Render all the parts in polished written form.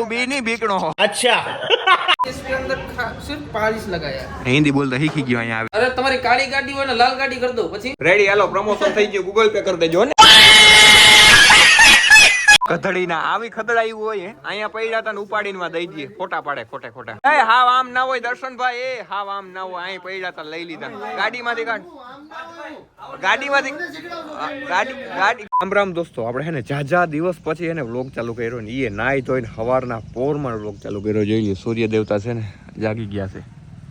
तू बी नहीं बीकणो हो। अच्छा इसके अंदर सिर्फ पालिश लगाया। हिंदी बोलता ही गयो અહીંયા આવે। अरे तुम्हारी काली गाड़ी હોય ને लाल गाड़ी कर दो પછી। રેડી હાલો પ્રમોશન થઈ ગયું ગૂગલ પે કરી દેજો ને। કથડી ના આવી ખદડાયું હોય અહીંયા પડ્યા હતા ને ઉપાડીને માં દઈ દઈએ ફોટા પાડે ખોટે ખોટા। એ હાવ આમ ના હોય દર્શનભાઈ એ હાવ આમ ના હોય અહીં પડ્યા હતા લઈ લીધા ગાડીમાંથી કાઢ ગાડીમાંથી ગાડી રામ રામ દોસ્તો આપણે હે ને જાજા દિવસ પછી એને વ્લોગ ચાલુ કર્યો ને એ નાઈ ધોઈને સવારના પોરમાં વ્લોગ ચાલુ કર્યો જોઈ લે સૂર્ય દેવતા છે ને જાગી ગયા છે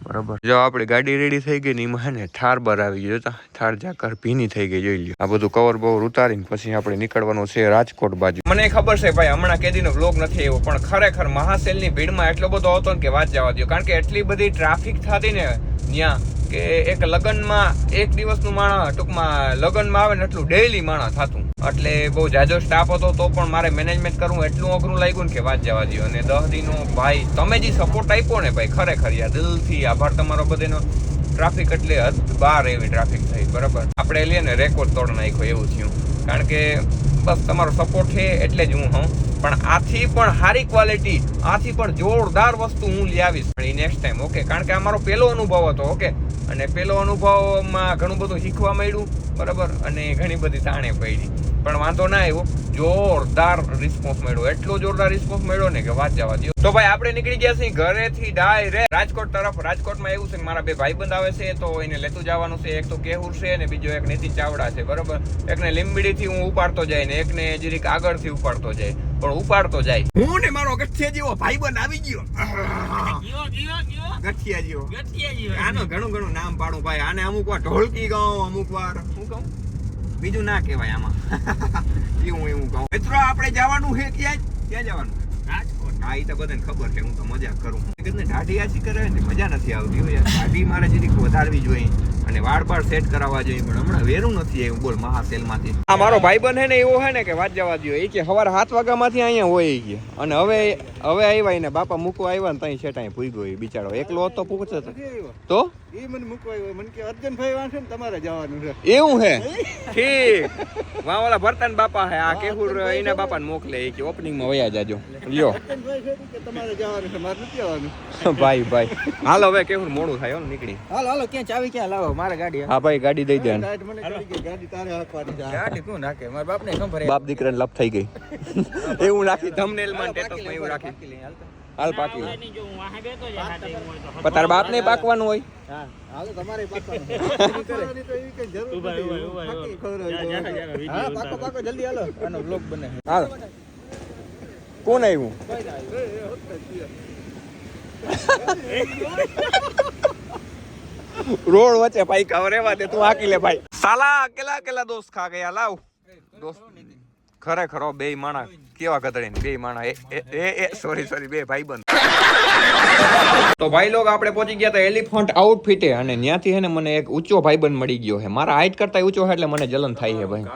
બરાબર। જો આપણી ગાડી રેડી થઈ ગઈ ને એમાં હે ને ઠાર બાર આવી ગયો જોતા ઠાર જાકર ભીની થઈ ગઈ જોઈ લ્યો। આ બધું કવર બવર ઉતારીને પછી આપણે નીકળવાનું છે રાજકોટ બાજુ। મને ખબર છે ભાઈ હમણાં કેદીનો વ્લોગ નથી આવ્યો પણ ખરેખર મહાસેલની ભીડમાં એટલો બધો હતો ને કે વાત જવા દો કારણ કે એટલી બધી ટ્રાફિક થતી ને ત્યાં કે એક લગનમાં એક દિવસનું માણસ ટૂંકમાં લગનમાં આવે ને એટલું ડેઈલી માણસ થતું એટલે બહુ જાજો સ્ટાફ હતો તો પણ મારે મેનેજમેન્ટ કરવું એટલું અઘરું લાગ્યું ને કે વાત જવા દો। અને 10 દિનો ભાઈ તમે જે સપોર્ટ આપ્યો ને ભાઈ ખરેખર યાર દિલથી આભાર તમારો બધાનો। ટ્રાફિક એટલે હદ બાર એવી ટ્રાફિક થઈ બરાબર આપણે લઈએ ને રેકોર્ડ તોડ નાખ્યો એવું થયું કારણ કે બસ તમારો સપોર્ટ છે એટલે જ હું પણ આથી પણ સારી ક્વોલિટી આથી પણ જોરદાર વસ્તુ હું લઈ આવીશ નેક્સ્ટ ટાઈમ ઓકે કારણ કે આ મારો પહેલો અનુભવ હતો ઓકે અને પહેલો અનુભવમાં ઘણું બધું શીખવા મળ્યું બરાબર અને ઘણી બધી તાણે પડી પણ વાંધો ના આવ્યો જોરદાર રિસ્પોન્સ મળ્યો એટલો જોરદાર રિસ્પોન્સ મળ્યો ને કે વાત જવા દો। તો ભાઈ આપણે નીકળી ગયા છીએ ઘરેથી ડાયરેક્ટ રાજકોટ તરફ। રાજકોટમાં એવું છે કે મારા બે ભાઈબંધ આવે છે તો એને લેતું જવાનું છે એક તો કેહુર છે અને બીજો એક નીતિન ચાવડા છે બરાબર। એકને લીંબડીથી હું ઉપાડતો જાય ને એકને જરીક આગળથી ઉપાડતો જાય પણ ઉપાડતો જાય હું ને મારો ગઠિયા જેવો ભાઈબંધ આવી ગયો ગઠિયા જેવો આનો ઘણું નામ પાડું ભાઈ આને અમુક વાર ઢોલકી ગાઉં અમુક વાર હું કહું બીજું ના કહેવાય આમાં એવું કહું મિત્રો આપણે જવાનું છે ક્યાં જવાનું રાજકોટ। હા એ તો બધાને ખબર છે હું તો મજાક કરું દાઢી આછી કરે ને મજા નથી આવતી યાર દાઢી મારે જરીક વધારવી જોઈએ અને વાળ બાળ સેટ કરાવવા જોઈએ પણ હમણાં વેરું નથી આવ્યું બોલ મહાસેલમાંથી। આ મારો ભાઈબંધ હે ને એવો હે ને કે વાત જવા દો એ કે સવારે 7 વાગ્યામાંથી અહીંયા હોય કે અને હવે આવ્યા ને બાપા મૂકવા આવ્યા ને ત્યાં છેટાઈ ભૂગ્યો એ બિચારો એકલો હતો પૂછતો તો એ મને મૂકવા આવ્યો મને કે અર્જનભાઈ વાંચે ને તમારે જવાનું છે એવું હે ઠીક વાહ ઓલા ભરતાન બાપા હે આ કેહુર એના બાપાને મોકલે એ કે ઓપનિંગમાં વયા જાજો લ્યો તમારે જવાનું છે મારે નથી આવવાનું ભાઈ હાલો હવે કેહુર મોડું થાય હો નીકળી હાલો ક્યાં ચાવી ક્યાં લાવો મારે ગાડી હા ભાઈ ગાડી દઈ દે ગાડી તારે હાકવાની ગાડી કોણ નાખે મારા બાપને ખબર બાપ દીકરાને લપ થઈ ગઈ એવું નાખી થંબનેલ માં સ્ટેટસ માં એવું રાખી હાલ પાકી પણ તાર બાપ ને પાકવાનું હોય હા હાલો તમારે પાકવાનું કરે તો ભાઈ હા પાકો જલ્દી હાલો આનો વ્લોગ બને હાલ કોણ આવ્યું રોડ વચ્ચે ભાઈ કવર રેવા દે તું આકી લે ભાઈ સાલા અકેલા દોસ્ત ખા ગયા લાવ દોસ્ત ખરેખર બે માણા કેવા કતડીને બે માણા એ સોરી બે ભાઈબંધ। તો ભાઈ લોગ આપણે પહોંચી ગયા હતા એલિફન્ટ આઉટફિટે અને ત્યાંથી હે ને મને એક ઊંચો ભાઈબંધ મળી ગયો છે મારા હાઈટ કરતા ઊંચો છે એટલે મને જલન થાય છે ભાઈ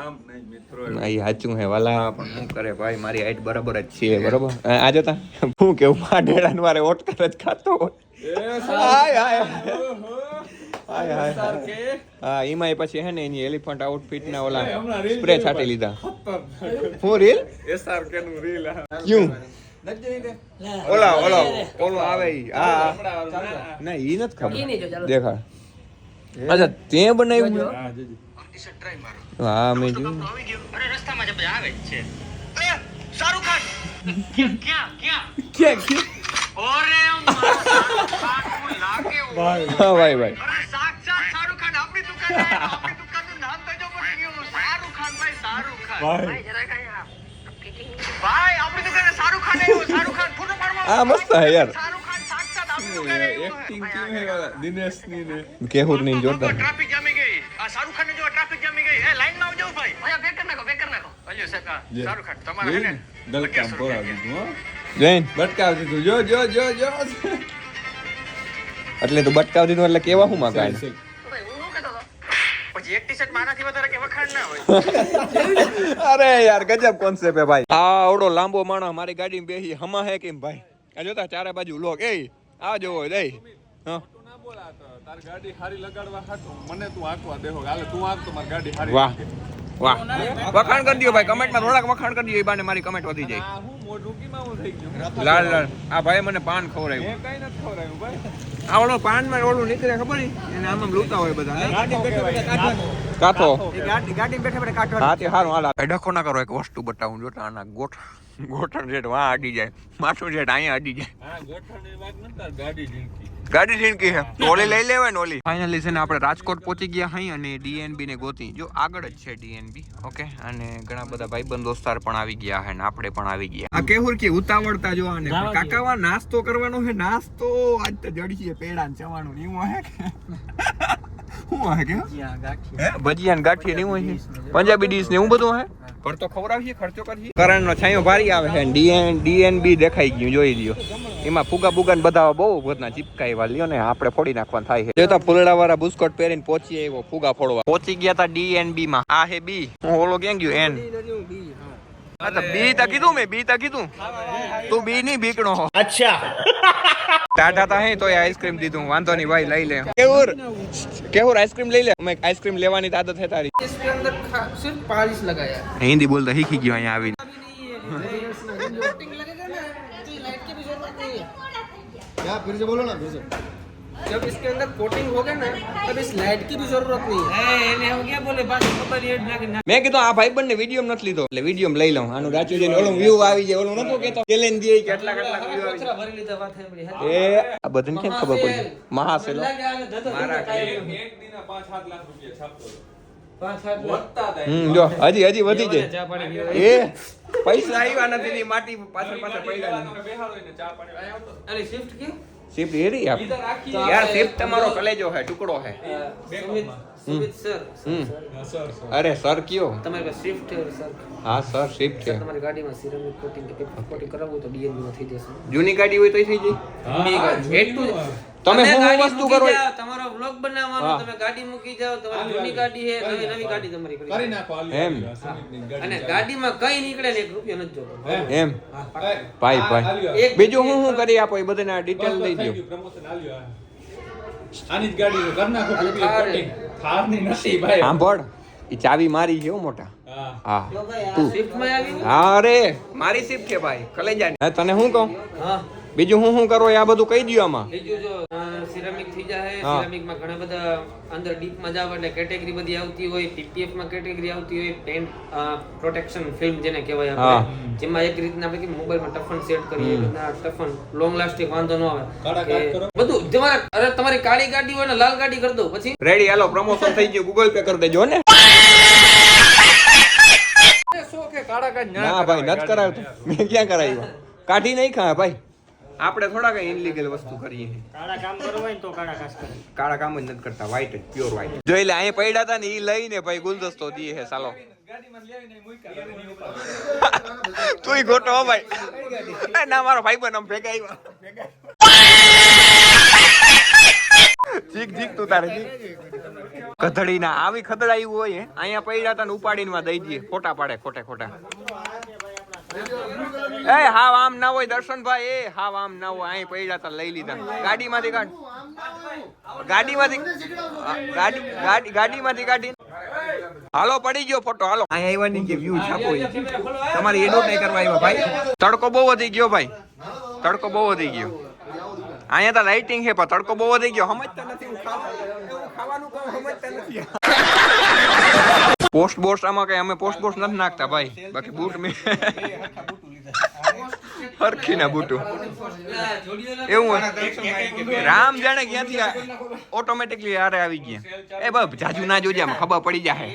એ સાચું હે વાલા પણ શું કરે ભાઈ મારી હાઈટ બરાબર જ છે બરાબર આ જતા હું કેવું માઢેડા વારે ઓટકર જ ખાતો હોય હા એમાં પછી હે ને એની એલિફન્ટ આઉટફિટ ના ઓલા સ્પ્રે છાંટી લીધા હું રીલ એસઆરકે નું રીલ ક્યું ઓલો આવે હા ના ઈ નથી ખબર દેખાડ અચ્છા તે બનાવ્યું હા મેં જોયું અરે રસ્તામાં જ આવે છે શાહરુખ ખાન ક્યાં ઓરે ભાઈ સાક્ષાત શાહરુખ ખાન આપણી દુકાનનું નામ તો જો પડી ગયું શાહરુખ ખાન ભાઈ આપણી દુકાને શાહરુખ ખાન આવ્યો શાહરુખ ખાન ફોટો પાડવા આ મસ્ત હે યાર શાહરુખ ખાન સાક્ષાત આપણી દુકાને એક્ટિંગ કેમ હે વાલા દિનેશ ની ને કેહુર ની જોરદાર ટ્રાફિક જામી ગઈ આ શાહરુખ ખાન ને જો ટ્રાફિક જામી ગઈ એ લાઈન માં આવજો ભાઈ અહીંયા બેક કર નાખો અલ્યો સાહેબ શાહરુખ ખાન તમારે હે ને ગલકામ પોરા દીધું હો જૈન બટકાવ દીધું જો એટલે તો બટકાવ દીધું એટલે કેવા હું માં કાઢ પછી એક ટી-શર્ટ મારાથી વધારે કે વખાણ ના હોય અરે યાર ગજબ કોન્સેપ્ટ હે ભાઈ આ ઓડો લાંબો માણસ મારી ગાડીમાં બેહી હમા હે કેમ ભાઈ આ જોતા ચારે બાજુ લોક એ આ જોવો દે હા તાર ગાડી હારી લગાડવા હાટો મને તું આંકવા દેહો હાલે તું આંક તો મારી ગાડી હારી વાહ વાહ વખાણ કરી દો ભાઈ કમેન્ટમાં થોડાક વખાણ કરી દો એ બાને મારી કમેન્ટ વધી જાય આ હું મોઢુકીમાં હું થઈ ગયો લાલ લાલ આ ભાઈ મને પાન ખવડાવ્યું મેં કઈ નથી ખવડાવ્યું ભાઈ આ ઓલો પાનમાં ઓલું નીકળે ખબર નહીં એને આમ આમ લૂતા હોય બધા ગાડી બેઠા બેઠા કાઢવાનું કાથો ગાડી બેઠા બેઠા કાઢવાનું હા તે સારું હાલ ડખો ના કરો એક વસ્તુ બતાવું જોતા આના ગોઠણ જેટ વાં અડી જાય માથું જેટ અહીંયા અડી જાય હા ગોઠણની વાત નથી તાર ગાડી ઝીણકી ગાડી ઝીણકી છે તો ઓલી લઈ લેવાય ને ઓલી ફાઇનલી છે ને આપણે રાજકોટ પહોંચી ગયા અહીં અને ડીએનબી ને ગોતી જો આગળ જ છે ડીએનબી ઓકે અને ઘણા બધા ભાઈબંધ દોસ્તાર પણ આવી ગયા છે ને આપણે પણ આવી ગયા આ કેવું કે ઉતાવળતા જો આને કાકાવા નાસ્તો કરવાનો છે નાસ્તો આજ તો જડીએ પેડા ને ચવાણું ને એવું હે કે હું હે કે ભજીયા ને ગાંઠિયા ને એવું છે પંજાબી ડીશ ને એવું બધું હે પર તો ખવડાવીએ ખર્ચો કરીએ કરણનો છાંયો ભારી આવે છે ડીએનબી દેખાઈ ગયું જોઈ લ્યો એમાં ફુગા બુગા ને બધા બહુ બધા ચીપકાઈ લ્યો ને આપણે ફોડી નાખવાનું થાય છે તો ફૂલડા વાળા બુસ્કોટ પહેરીને પહોંચીએ એવો ફુગા ફોડવા પહોંચી ગયા તા ડીએનબી માં આ હે બી હું ઓલો ક્યાં ગયો એન હા તો બી તા કીધું મેં બી તા કીધું તું બી ની બીકણો હો અચ્છા ટાટા તા હે તો આઈસ્ક્રીમ દીધું વાંધો નહીં ભાઈ લઈ લે કેવું આઈસ્ક્રીમ લઈ લે અમે આઈસ્ક્રીમ લેવાની આદત है तारी इसके अंदर सिर्फ पालिश लगाया है हिंदी बोलता हीखी गयो અહીંયા આવીને कोटिंग लगेगा ना तो ये लाइट की भी जरूरत नहीं है क्या फिर से बोलो ना फिर से जब इसके अंदर कोटिंग होगा ना तब इस लाइट की भी जरूरत नहीं है એને हो गया बोले बस खबर ये ना મેં કીધું આ ભાઈબંધ ને વિડીયો નથી લીધો એટલે વિડીયો લઈ લઉં આનું રાચું જઈને ઓલો વ્યૂ આવી જાય ઓલો નતો કેતો ચેલેન્જ દે કે કેટલા વ્યૂ આવી કચરા ભરી લીધા વાત સાંભળી એ આ બધાને કેમ ખબર પડી મહાસેલો એક દીના 5-7 લાખ રૂપિયા છાપતો વધતા હતા જો હજી વધી જાય એ પૈસા આવ્યા નથી ની માટી પાછળ પડ્યા તમે બેહાડો ને ચા પાણી આયો તો अरे शिफ्ट क्यों શિફ્ટ હેરી આપ ઈધર રાખી યાર શિફ્ટ તમારો કલેજો હે ટુકડો હે सुमित सर સર અરે સર કયો તમારી પાસે शिफ्ट है सर હા સર શિફ્ટ છે તમારી ગાડીમાં સિરામિક કોટિંગ કે પેપર કોટિંગ કરાવવું તો ડીએનબી માં થઈ જશે જૂની ગાડી હોય તો થઈ જાય એટલું તમે શું ગાડી વસ્તુ મૂકી કરો જાઓ, તમારો વ્લોગ બનાવવાનો તમે ગાડી મૂકી જાઓ તમારી જૂની ગાડી છે નવી ગાડી તમારી કરી કરી નાખો એમ. અને ગાડીમાં કઈ નીકળે ને 1 રૂપિયો નથી જોતો એમ ભાઈ બીજું હું કરી આપો એ બધાને ડિટેલ દઈ દો પ્રમોશન આલ્યો આની જ ગાડી કર નાખો કોટિંગ થારની નથી ભાઈ સાંભળ ઈ ચાવી મારી છે હો મોટા હા હા તું શિફ્ટ માં આવી હા અરે મારી શિફ્ટ છે ભાઈ કલેજા તને હું કહું હા બીજું હું કરો એ આ બધું કહી દયો આમાં બીજું જો સિરામિક થઈ જાય હા. સિરામિક માં ઘણા બધા અંદર ડીપ માં જાવ એટલે કેટેગરી બધી આવતી હોય ટીટીએફ માં કેટેગરી આવતી હોય પેન્ટ પ્રોટેક્શન ફિલ્મ જેને કહેવાય આપણે જેમાં એક રીતના આપણે કે મોબાઈલ માં ટફન સેટ કરીએ રીતના ટફન લોંગ લાસ્ટિંગ વાંધો ન આવે કાળા કે કાટ કરો. બધું તમારી કાળી ગાડી હોય ને લાલ ગાડી કરી દો પછી રેડી હાલો પ્રમોશન થઈ ગયું ગૂગલ પે કરી દેજો ને શોખે કાળા કાઢ ના ભાઈ નત કરાવતો મેં ક્યાં કરાવ્યું કાઢી નહીં ખા ભાઈ આપણે થોડા કઈ ઇનલીગલ વસ્તુ કરીએ કાળા કામ કરવું હોય ને તો કાળા કાશ કરે કાળા કામ જ નથી કરતા વ્હાઈટ જ પ્યોર વ્હાઈટ જોઈ લે અહીં પડ્યા હતા ને ઈ લઈને ભાઈ ગુલદસ્તો દીએ હે ચાલો ગાડીમાં લેવીને મૂક્યા તુંય ગોટો હો ભાઈ ના મારો ભાઈ બન આમ ભેગા આવ્યા જીક જીક તું તારે જીક કથળી ના આવી ખદડાયું હોય અહીંયા પડ્યા હતા ને ઉપાડીને માં દઈ દઈએ ફોટા પાડે ખોટે ખોટા એ હાવ આમ ના હોય દર્શનભાઈ એ હાવ આમ ના હોય અહીં પડ્યા હતા લઈ લીધા ગાડીમાંથી ગાડીમાંથી કાઢી હાલો પડી ગયો ફોટો હાલો અહીંયા આવવાની કે વ્યૂ છાપો તમારી એડો નહીં કરવા આવ્યા ભાઈ તડકો બહુ વધી ગયો ભાઈ તડકો બહુ વધી ગયો અહીંયા તો લાઇટિંગ છે પણ તડકો બહુ વધી ગયો સમજતા નથી હું ખાવાનું કહું સમજતા નથી પોસ્ટ બોસ્ટ આમાં કઈ અમે પોસ્ટ બોસ્ટ નથી નાખતા ભાઈ બાકી બૂટ મેં હરખી ના બૂટું એવું હોય રામ જાણે ક્યાંથી ઓટોમેટિકલી હારે આવી ગયા એ બસ જાજુ ના જોજે આમાં ખબર પડી જાય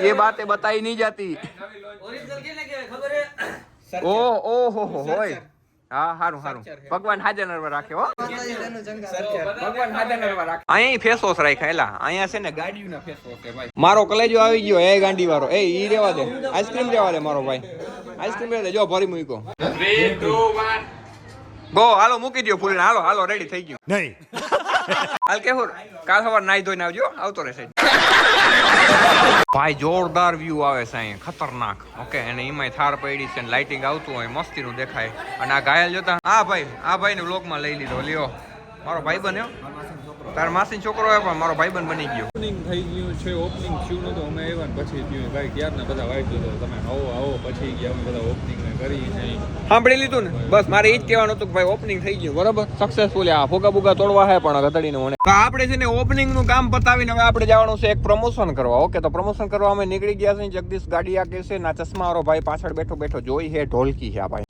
ये बातें बताई नहीं जाती ओ हो હોય હા હારું હારું ભગવાન હાજર નરવા રાખે હો ભગવાન હાજર નરવા રાખે અહીં ફેસ વોશ રાખ્યા એલા અહીંયા છે ને ગાડીઓના ફેસ વોશ છે ભાઈ મારો કલેજો આવી ગયો એ ગાંડી વાળો એ ઈ રેવા દે આઈસ્ક્રીમ રેવા દે મારો ભાઈ આઈસ્ક્રીમ રેવા દે જો ભરી મૂકો 3 2 1 ગો હાલો મૂકી દો ફૂલ હાલો હાલો રેડી થઈ ગયું નહીં હાલ કે કાલ સવાર નાઈ ધોઈને આવજો આવતો રહેશે ભાઈ જોરદાર વ્યૂ આવે છે અહીંયા, ખતરનાક. ઓકે, અને એમાંય થાર પડી છે, લાઇટિંગ આવતું હોય, મસ્તીનું દેખાય. અને આ ઘાયલ જોતા આ ભાઈ ને વ્લોગમાં લઈ લીધો. લ્યો, મારો ભાઈ બન્યો. તાર માસી છોકરો હોય પણ મારો ભાઈબંધ બની ગયો. ઓપનિંગ થઈ ગયું છે. ઓપનિંગ થયું નતું, અમે આવ્યા ને પછી થયું. ભાઈ ક્યારના બધા વાઇટ લીધો, તમે આવો પછી ગયા. અમે બધા ઓપનિંગ કરી નહીં. સાંભળી લીધું ને? બસ મારે એ જ કહેવાનું હતું કે ભાઈ ઓપનિંગ થઈ ગયું, બરાબર, સક્સેસફુલ. આ ફુગા તોડવા હે પણ ગધડીને મને. તો આપણે છે ને ઓપનિંગ નું કામ પતાવીને હવે આપણે જવાનું છે એક પ્રમોશન કરવા. ઓકે, તો પ્રમોશન કરવા અમે નીકળી ગયા છે. જગદીશ ગાડી આ કે છે, ના ચશ્મા વાળો ભાઈ પાછળ બેઠો જોઈ હે ઢોલકી છે આ ભાઈ.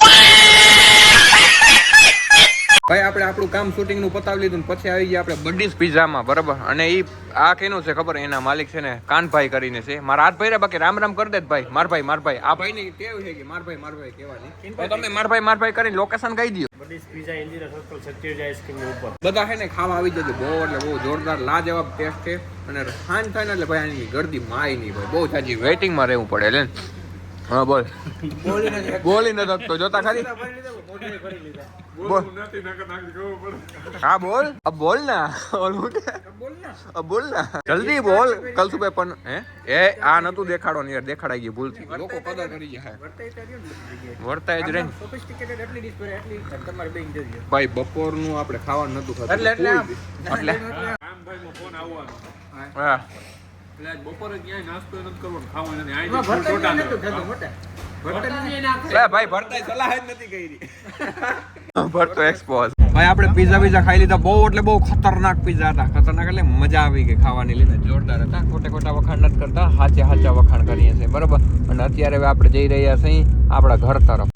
ભાઈ આપણે આપણું કામ શૂટિંગ નું પતાવી લીધું ને પછી આવી ગયા આપણે બડીઝ પિઝામાં, બરાબર. અને ઈ આ કેનું છે ખબર? એના માલિક છે ને કાનભાઈ કરીને છે. મારા હાથ ભાઈ બાકી રામ કરી દે ભાઈ. માર ભાઈ આ ભાઈ ની ટેવ છે કે માર ભાઈ કહેવાની. તો તમે માર ભાઈ કરીને લોકેશન કહી દો. બડીઝ પિઝા ઇન્દિરા સર્કલ સત્યજ આઈસ્ક્રીમ ની ઉપર. બધા છે ને ખાવા આવી જજો. બહુ એટલે બહુ જોરદાર લાજવાબ ટેસ્ટ છે. અને સાંજ થાય ને એટલે ભાઈ આની ગરદી માય નહીં ભાઈ, બહુ જાજી વેઇટિંગ માં રહેવું પડે. લે હા બોલ. બોલીને તો જોતા ખાલી બોલ. હા બોલ. अब बोल ना. बोल ना जल्दी बोल. कल सुबह पण એ આ નતું દેખાડો ને યાર, દેખાડાઈ ગયું ભૂલથી. લોકો કદર કરી જાય. વર્તાય જ રહે. સોફિસ્ટિકેટેડ એટલી ડિશ પર એટલી તમારે બેંગ દેજો. ભાઈ બપોરનું આપણે ખાવાનું નતું ખાતું. એટલે રામભાઈનો ફોન આવવાનો. હા, એટલે આજ બપોરે ક્યાંય નાસ્તો નથી કરવાનો, ખાવાનું નથી. ભાઈ ભરતાય સલાહ જ નથી કરી. ભરતો એક્સપોઝ. ભાઈ આપણે પીઝા ખાઈ લીધા. બહુ એટલે બહુ ખતરનાક પીઝા હતા. ખતરનાક એટલે મજા આવી ગઈ ખાવાની. લીધા જોરદાર હતા. ખોટા વખાણ નથી કરતા, હાચા વખાણ કરીએ છીએ, બરોબર. અને અત્યારે હવે આપણે જઈ રહ્યા છીએ આપણા ઘર તરફ.